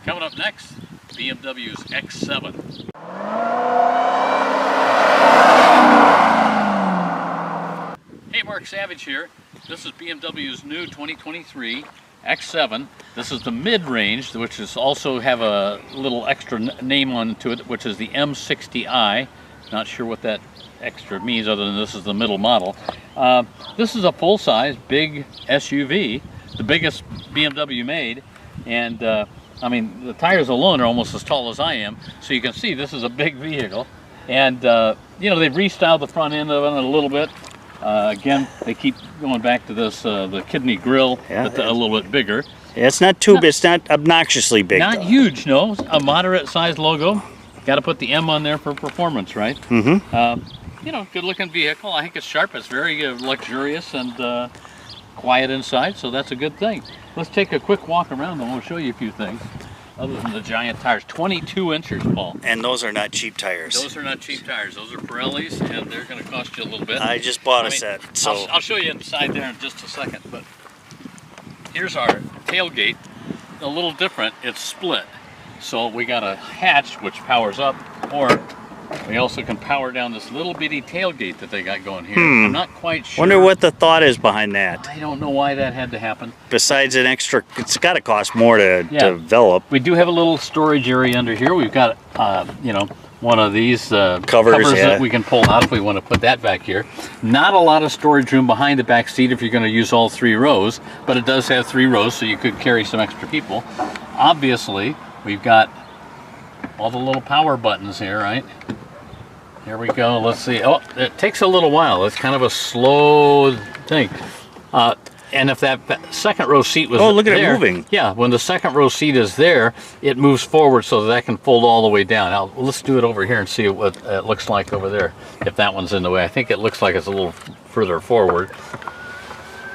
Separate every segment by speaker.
Speaker 1: Coming up next, BMW's X7. Hey, Mark Savage here. This is BMW's new 2023 X7. This is the mid-range, which is also have a little extra name onto it, which is the M60i. Not sure what that extra means other than this is the middle model. This is a full-size, big SUV, the biggest BMW made, and I mean, the tires alone are almost as tall as I am, so you can see this is a big vehicle. And you know, they've restyled the front end of it a little bit. Again, they keep going back to this the kidney grille, yeah, but a little bit bigger.
Speaker 2: Yeah, it's not too big. It's not obnoxiously big.
Speaker 1: Not huge, no. A moderate-sized logo. Got to put the M on there for performance, right? Mm-hmm. You know, good-looking vehicle. I think it's sharp. It's very luxurious and quiet inside, so that's a good thing. Let's take a quick walk around and we'll show you a few things. Other than the giant tires, 22 inches, Paul.
Speaker 2: And those are not cheap tires.
Speaker 1: Those are not cheap tires. Those are Pirellis, and they're going to cost you a little bit.
Speaker 2: I just bought a set, so
Speaker 1: I'll show you inside there in just a second. But here's our tailgate. A little different. It's split. So we got a hatch which powers up, or we also can power down this little bitty tailgate that they got going here. I'm not quite sure.
Speaker 2: Wonder what the thought is behind that.
Speaker 1: I don't know why that had to happen.
Speaker 2: Besides an extra, it's got to cost more to develop.
Speaker 1: We do have a little storage area under here. We've got, you know, one of these
Speaker 2: covers
Speaker 1: that we can pull out if we want to put that back here. Not a lot of storage room behind the back seat if you're going to use all 3 rows, but it does have 3 rows, so you could carry some extra people. Obviously, we've got all the little power buttons here, right? Here we go. Let's see. Oh, it takes a little while. It's kind of a slow thing. And if that second row seat was
Speaker 2: look at it moving.
Speaker 1: Yeah, when the second row seat is there, it moves forward so that can fold all the way down. Now, let's do it over here and see what it looks like over there, if that one's in the way. I think it looks like it's a little further forward.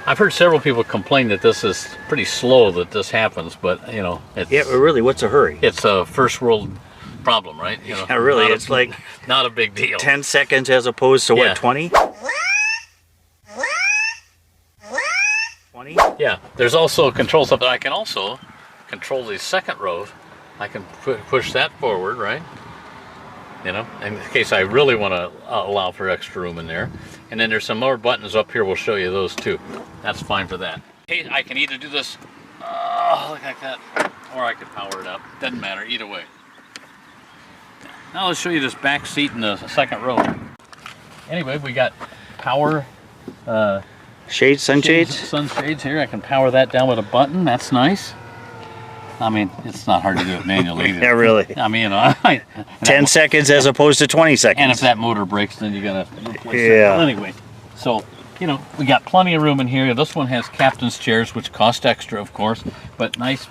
Speaker 1: I've heard several people complain that this is pretty slow that this happens, but, you know.
Speaker 2: Yeah, but really, what's a hurry?
Speaker 1: It's a first world problem, right? You know,
Speaker 2: yeah, really, it's like
Speaker 1: not a big deal.
Speaker 2: 10 seconds as opposed to what, 20? 20?
Speaker 1: Yeah, there's also controls up there. I can also control the second row. I can push that forward, right? You know, in case I really want to allow for extra room in there. And then there's some more buttons up here. We'll show you those too. That's fine for that. Hey, I can either do this like that, or I could power it up. Doesn't matter, either way. Now let's show you this back seat in the second row. Anyway, we got power
Speaker 2: shades, sunshades?
Speaker 1: Sunshades here. I can power that down with a button. That's nice. I mean, it's not hard to do it manually either.
Speaker 2: Yeah, really.
Speaker 1: I mean, you know,
Speaker 2: 10 seconds as opposed to 20 seconds.
Speaker 1: And if that motor breaks, then you gotta replace it.
Speaker 2: Yeah.
Speaker 1: Well, anyway, so, you know, we got plenty of room in here. This one has captain's chairs, which cost extra, of course, but nice,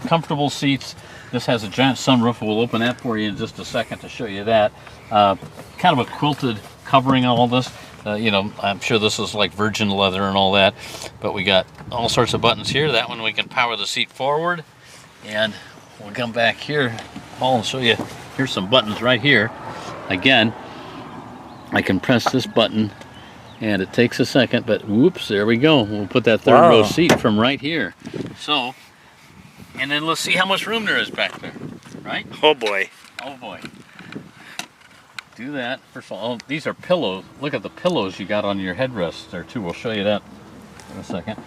Speaker 1: comfortable seats. This has a giant sunroof. We'll open that for you in just a second to show you that. Kind of a quilted covering on all this. You know, I'm sure this is like virgin leather and all that, but we got all sorts of buttons here. That one we can power the seat forward, and we'll come back here, Paul, and show you. Here's some buttons right here. Again, I can press this button, and it takes a second, but whoops, there we go. We'll put that third row seat from right here. So, and then let's see how much room there is back there, right?
Speaker 2: Oh boy.
Speaker 1: Oh boy. Do that. First of all, these are pillows. Look at the pillows you got on your headrest there too. We'll show you that in a second.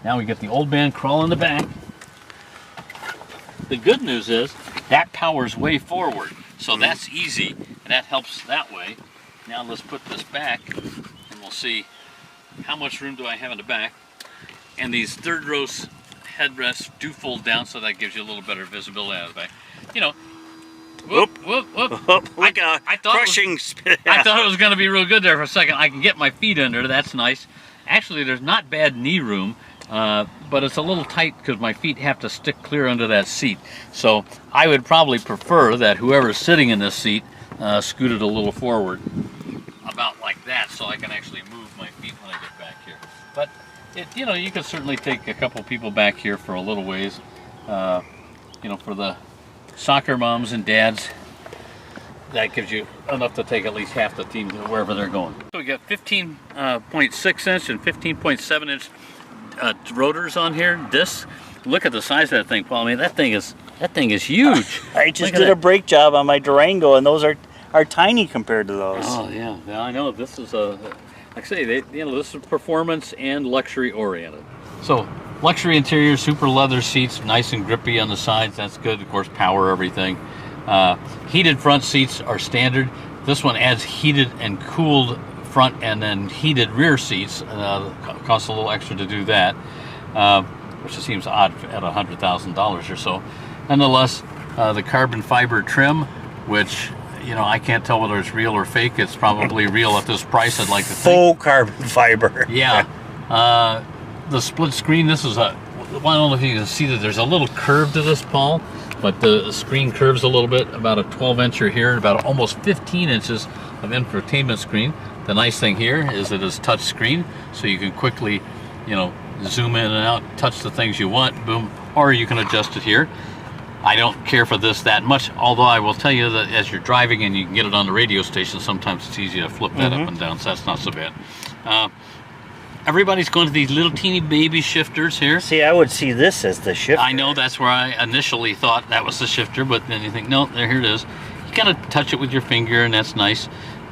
Speaker 1: Now we get the old man crawl in the back. The good news is that powers way forward, so that's easy, and that helps that way. Now let's put this back, and we'll see how much room do I have in the back. And these third row headrests do fold down, so that gives you a little better visibility out of the back. You know. Whoop, whoop, whoop.
Speaker 2: Like a crushing spin.
Speaker 1: I thought it was going to be real good there for a second. I can get my feet under. That's nice. Actually, there's not bad knee room, but it's a little tight because my feet have to stick clear under that seat. So I would probably prefer that whoever's sitting in this seat scooted a little forward, about like that, so I can actually move my feet when I get back here. But you know, you can certainly take a couple people back here for a little ways. You know, for the soccer moms and dads, that gives you enough to take at least half the team to wherever they're going. So we got 15.6 inch and 15.7 inch rotors on here, discs. Look at the size of that thing, Paul. I mean, that thing is That thing is huge.
Speaker 2: I just did a brake job on my Durango, and those are tiny compared to those.
Speaker 1: Oh yeah, I know. This is like I say, this is performance and luxury oriented. So luxury interior, super leather seats, nice and grippy on the sides. That's good. Of course, power everything. Heated front seats are standard. This one adds heated and cooled front and then heated rear seats. Costs a little extra to do that, which seems odd at $100,000 or so. Nonetheless, the carbon fiber trim, which I can't tell whether it's real or fake. It's probably real at this price, I'd like to think.
Speaker 2: Full carbon fiber.
Speaker 1: Yeah. The split screen, this is I don't know if you can see that there's a little curve to this, Paul, but the screen curves a little bit, about a 12-incher here, about almost 15 inches of infotainment screen. The nice thing here is it is touch screen, so you can quickly, zoom in and out, touch the things you want, boom, or you can adjust it here. I don't care for this that much, although I will tell you that as you're driving and you can get it on the radio station, sometimes it's easy to flip that up and down, so that's not so bad. Everybody's going to these little teeny baby shifters here.
Speaker 2: See, I would see this as the shifter.
Speaker 1: I know, that's where I initially thought that was the shifter, but then you think, no, here it is. You kind of touch it with your finger, and that's nice.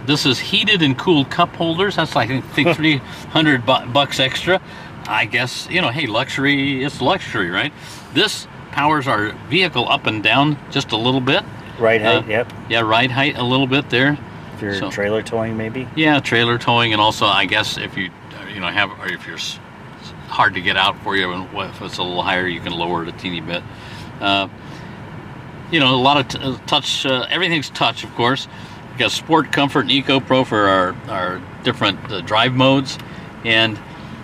Speaker 1: This is heated and cooled cup holders. That's like, I think $300 extra. I guess, hey, luxury, it's luxury, right? This powers our vehicle up and down just a little bit.
Speaker 2: Ride height, yep.
Speaker 1: Yeah, ride height a little bit there.
Speaker 2: If you're trailer towing, maybe?
Speaker 1: Yeah, trailer towing, and also, I guess, if you or if you're hard to get out for you, and if it's a little higher, you can lower it a teeny bit. A lot of touch. Everything's touch, of course. We got Sport, Comfort, and Eco Pro for our different drive modes. And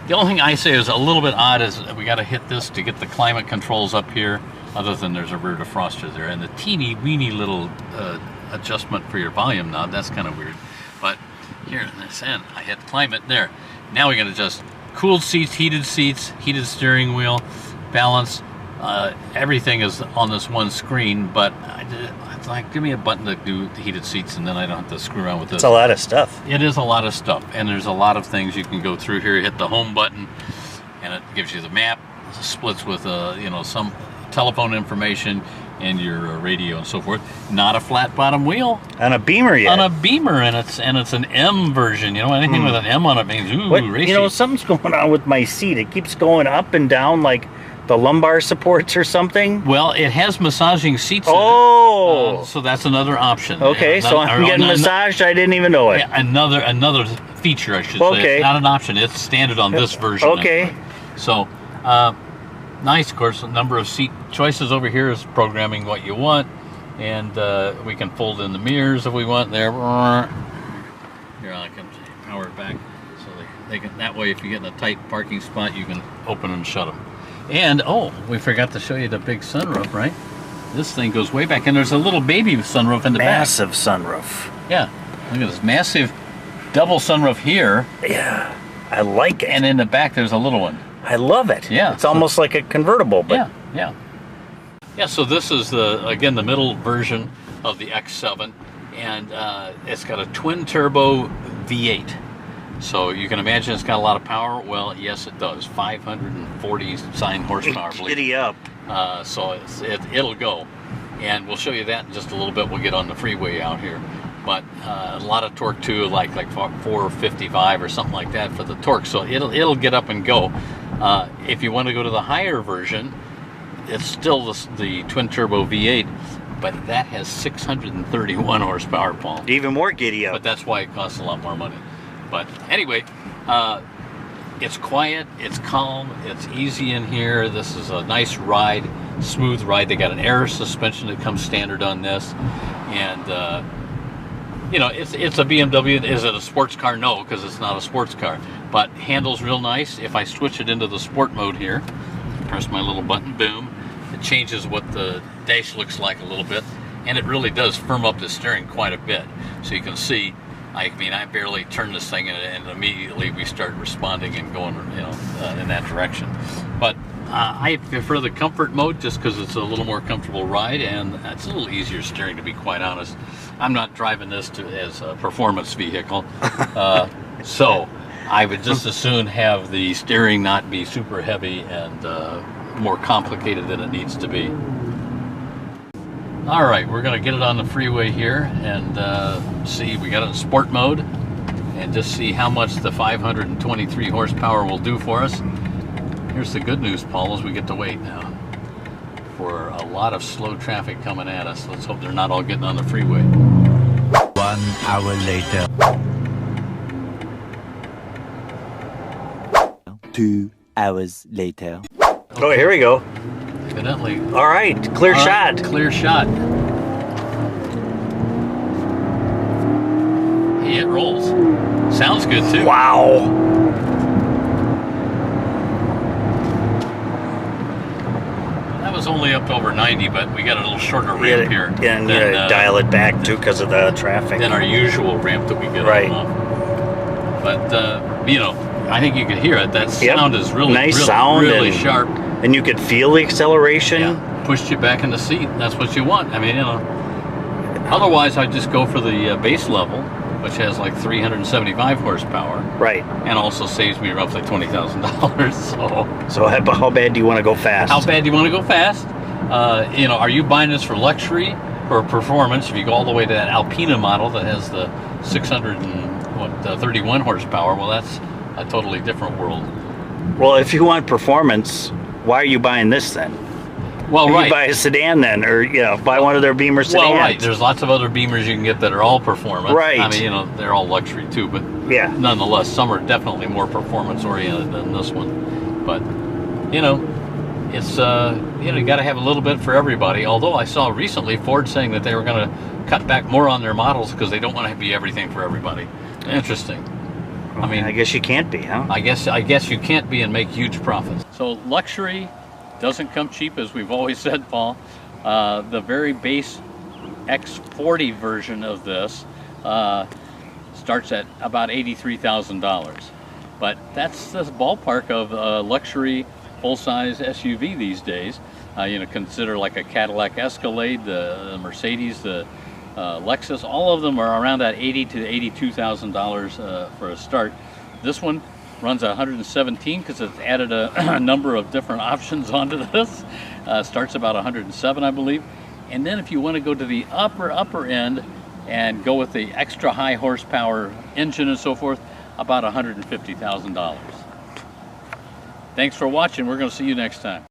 Speaker 1: the only thing I say is a little bit odd is we got to hit this to get the climate controls up here. Other than there's a rear defroster there, and the teeny weeny little adjustment for your volume knob. That's kind of weird. But here in this end, I hit climate there. Now we can adjust cooled seats, heated steering wheel, balance. Everything is on this one screen, but it's like, give me a button to do the heated seats, and then I don't have to screw around with this.
Speaker 2: It's a lot of stuff.
Speaker 1: It is a lot of stuff, and there's a lot of things you can go through here. Hit the home button, and it gives you the map. It splits with some telephone information and your radio and so forth. Not a flat bottom wheel
Speaker 2: on a Beamer yet.
Speaker 1: On a Beamer, and it's an M version. Anything with an M on it means racy.
Speaker 2: Something's going on with my seat. It keeps going up and down like the lumbar supports or something.
Speaker 1: Well, it has massaging seats.
Speaker 2: Oh,
Speaker 1: in it, so that's another option.
Speaker 2: Okay, so I'm getting massaged. I didn't even know it.
Speaker 1: Yeah, another feature, I should say. It's not an option. It's standard on this version.
Speaker 2: Okay.
Speaker 1: Anyway. So. Nice, of course. A number of seat choices over here is programming what you want, and we can fold in the mirrors if we want. There, here I can power it back, so they can. That way, if you get in a tight parking spot, you can open and shut them. And we forgot to show you the big sunroof, right? This thing goes way back, and there's a little baby sunroof in the back.
Speaker 2: Massive sunroof.
Speaker 1: Yeah, look at this massive double sunroof here.
Speaker 2: Yeah, I like it.
Speaker 1: And in the back, there's a little one.
Speaker 2: I love it.
Speaker 1: Yeah.
Speaker 2: It's almost like a convertible. But
Speaker 1: Yeah, so this is the middle version of the X7, and it's got a twin turbo V8. So you can imagine it's got a lot of power. Well, yes, it does. 540 horsepower.
Speaker 2: Giddy up.
Speaker 1: So it'll go. And we'll show you that in just a little bit. We'll get on the freeway out here. But a lot of torque too, like 455 or something like that for the torque. So it'll get up and go. If you want to go to the higher version, it's still the twin turbo V8, but that has 631 horsepower, Paul.
Speaker 2: Even more giddy up.
Speaker 1: But that's why it costs a lot more money. But anyway, it's quiet, it's calm, it's easy in here. This is a nice ride, smooth ride. They got an air suspension that comes standard on this, and it's a BMW. Is it a sports car? No, because it's not a sports car. But handles real nice. If I switch it into the sport mode here, press my little button, boom, it changes what the dash looks like a little bit, and it really does firm up the steering quite a bit. So you can see, I barely turn this thing, and immediately we start responding and going, in that direction. But I prefer the comfort mode just because it's a little more comfortable ride, and it's a little easier steering, to be quite honest. I'm not driving this as a performance vehicle, so I would just as soon have the steering not be super heavy and more complicated than it needs to be. All right, we're gonna get it on the freeway here and see. We got it in sport mode, and just see how much the 523 horsepower will do for us. Here's the good news, Paul, is we get to wait now for a lot of slow traffic coming at us. Let's hope they're not all getting on the freeway.
Speaker 3: 1 hour later. 2 hours later.
Speaker 2: Oh, here we go.
Speaker 1: Evidently.
Speaker 2: All right, clear shot.
Speaker 1: Clear shot. Hey, it rolls. Sounds good too.
Speaker 2: Wow.
Speaker 1: That was only up to over 90, but we got a little shorter ramp here.
Speaker 2: Yeah, and you gotta dial it back too because of the traffic.
Speaker 1: Than our usual ramp that we get
Speaker 2: right.
Speaker 1: on. But you know, I think you could hear it. That sound is really
Speaker 2: nice sound,
Speaker 1: really sharp.
Speaker 2: And you could feel the acceleration.
Speaker 1: Yeah, pushed you back in the seat. That's what you want. I mean, you know. Otherwise, I'd just go for the base level, which has like 375 horsepower.
Speaker 2: Right.
Speaker 1: And also saves me roughly $20,000.
Speaker 2: So how bad do you want to go fast?
Speaker 1: How bad do you want to go fast? You know, are you buying this for luxury or performance? If you go all the way to that Alpina model that has the 631 horsepower, well, that's a totally different world.
Speaker 2: Well, if you want performance, why are you buying this then?
Speaker 1: Well, right.
Speaker 2: You buy a sedan then, or buy one of their Beamer sedans.
Speaker 1: Well, right. There's lots of other Beamers you can get that are all performance.
Speaker 2: Right.
Speaker 1: I mean, you know, they're all luxury too, but nonetheless, some are definitely more performance oriented than this one. But you know, it's you got to have a little bit for everybody. Although I saw recently Ford saying that they were going to cut back more on their models because they don't want to be everything for everybody. Interesting. I mean,
Speaker 2: I guess you can't be, huh?
Speaker 1: I guess you can't be and make huge profits. So luxury doesn't come cheap, as we've always said, Paul. The very base X40 version of this starts at about $83,000. But that's the ballpark of luxury full-size SUV these days. You know, consider like a Cadillac Escalade, the Mercedes, the Lexus. All of them are around that $80,000 to $82,000 for a start. This one runs at 117 because it's added a number of different options onto this. Starts about 107, I believe. And then if you want to go to the upper end and go with the extra high horsepower engine and so forth, about $150,000. Thanks for watching. We're going to see you next time.